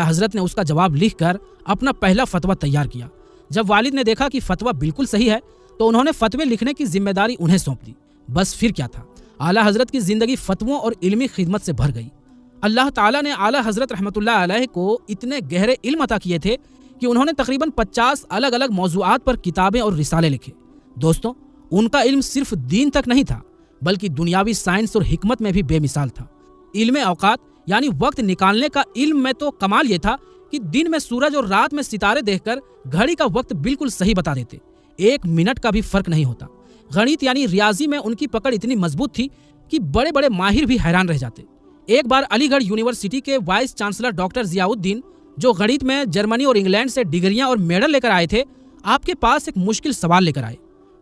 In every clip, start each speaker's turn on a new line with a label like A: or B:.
A: हजरत ने उसका जवाब लिखकर अपना पहला फतवा तैयार किया। जब वालिद ने देखा कि फतवा बिल्कुल सही है तो उन्होंने फतवे लिखने की जिम्मेदारी उन्हें सौंप दी। बस फिर क्या था, आला हजरत की जिंदगी फतवों और इल्मी खिदमत से भर गई। अल्लाह ताला ने आला हजरत रहमतुल्लाह अलैह को इतने गहरे इल्म अता किए थे कि उन्होंने तकरीबन 50 अलग अलग मौज़ूआत पर किताबें और रिसाले लिखे। दोस्तों, उनका इल्म सिर्फ दीन तक नहीं था बल्कि दुनियावी साइंस और हिकमत में भी बेमिसाल था। इल्म औकात यानी वक्त निकालने का इल्म में तो कमाल ये था कि दिन में सूरज और रात में सितारे देखकर घड़ी का वक्त बिल्कुल सही बता देते, 1 मिनट का भी फर्क नहीं होता। गणित यानी रियाजी में उनकी पकड़ इतनी मजबूत थी कि बड़े बड़े माहिर भी हैरान रह जाते। एक बार अलीगढ़ यूनिवर्सिटी के वाइस चांसलर डॉक्टर जियाउद्दीन, जो गणित में जर्मनी और इंग्लैंड से डिग्रियां और मेडल लेकर आए थे, आपके पास एक मुश्किल सवाल लेकर आए।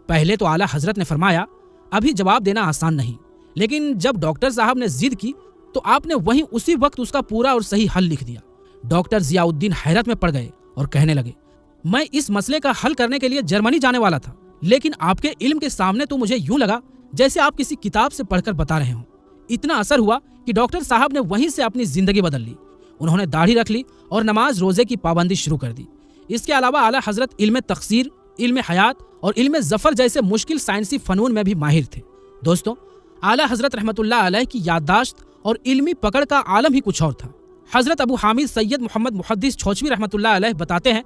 A: पहले तो आला हजरत ने फरमाया अभी जवाब देना आसान नहीं, लेकिन जब डॉक्टर साहब ने जिद की तो आपने वहीं उसी वक्त उसका पूरा और सही हल लिख दिया। डॉक्टर जियाउद्दीन हैरत में पड़ गए और कहने लगे, मैं इस मसले का हल करने के लिए जर्मनी जाने वाला था, लेकिन आपके इल्म के सामने तो मुझे यूं लगा जैसे आप किसी किताब से पढ़कर बता रहे हों। इतना असर हुआ कि डॉक्टर साहब ने वहीं से अपनी जिंदगी बदल ली। उन्होंने दाढ़ी रख ली और नमाज रोजे की पाबंदी शुरू कर दी। इसके अलावा आला हजरत इल्म तकसीर, इल्म हयात और इल्म जफर जैसे मुश्किल साइंसी फनून में भी माहिर थे। दोस्तों, आला हजरत रहमतुल्लाह अलैह की याददाश्त और इल्मी पकड़ का आलम ही कुछ और था। हजरत अबू हामिद सैयद मोहम्मद मुहद्दिस छोचवी रहमतुल्लाह अलैह बताते हैं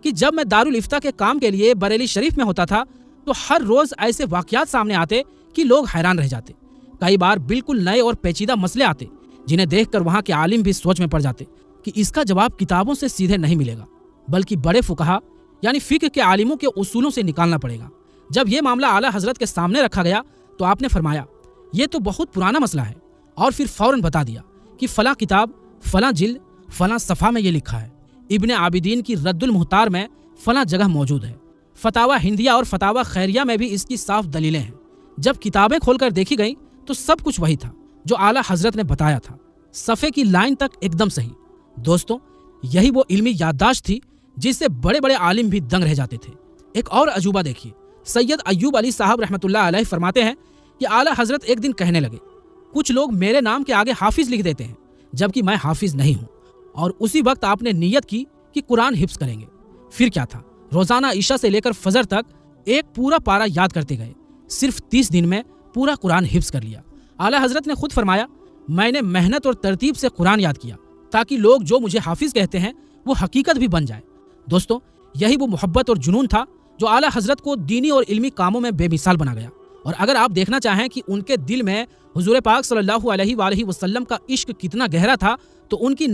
A: कि जब मैं दारुल इफ्ता के काम के लिए बरेली शरीफ में होता था तो हर रोज ऐसे वाकयात सामने आते कि लोग हैरान रह जाते। कई बार बिल्कुल नए और पेचीदा मसले आते जिन्हें देखकर वहाँ के आलिम भी सोच में पड़ जाते कि इसका जवाब किताबों से सीधे नहीं मिलेगा, बल्कि बड़े फुकहा यानी फिक्र के आलिमों के उसूलों से निकालना पड़ेगा। जब ये मामला आला हजरत के सामने रखा गया तो आपने फरमाया ये तो बहुत पुराना मसला है, और फिर फौरन बता दिया कि फला किताब, फला जिल्द, फला सफ़ा में ये लिखा है। इब्ने आबिदीन की रद्दुल मुहतार में फला जगह मौजूद है। फतावा हिंदिया और फतावा खैरिया में भी इसकी साफ दलीलें हैं। जब किताबें खोलकर देखी गई तो सब कुछ वही था जो आला हजरत ने बताया था, सफ़े की लाइन तक एकदम सही। दोस्तों, यही वो इल्मी याददाश्त थी जिससे बड़े बड़े आलिम भी दंग रह जाते थे। एक और अजूबा देखिए, सैयद अय्यूब अली साहब रहमतुल्लाह अलैह फरमाते हैं कि आला हजरत एक दिन कहने लगे, कुछ लोग मेरे नाम के आगे हाफिज लिख देते हैं जबकि मैं हाफिज नहीं हूँ। और उसी वक्त आपने नियत की कि कुरान हिफ्ज करेंगे। फिर क्या था, रोजाना ईशा से लेकर फजर तक एक पूरा पारा याद करते गए। सिर्फ 30 दिन में पूरा कुरान हिफ्ज कर लिया। आला हजरत ने खुद फरमाया, मैंने मेहनत और तरतीब से कुरान याद किया ताकि लोग जो मुझे हाफिज कहते हैं वो हकीकत भी बन जाए। दोस्तों, यही वो मोहब्बत और जुनून था जो आला हजरत को दीनी और इल्मी कामों में बेमिसाल बना गया। और अगर आप देखना चाहें कि उनके दिल में हुजूर पाक सल्लल्लाहु अलैहि वसल्लम का इश्क कितना गहरा था तो उनकी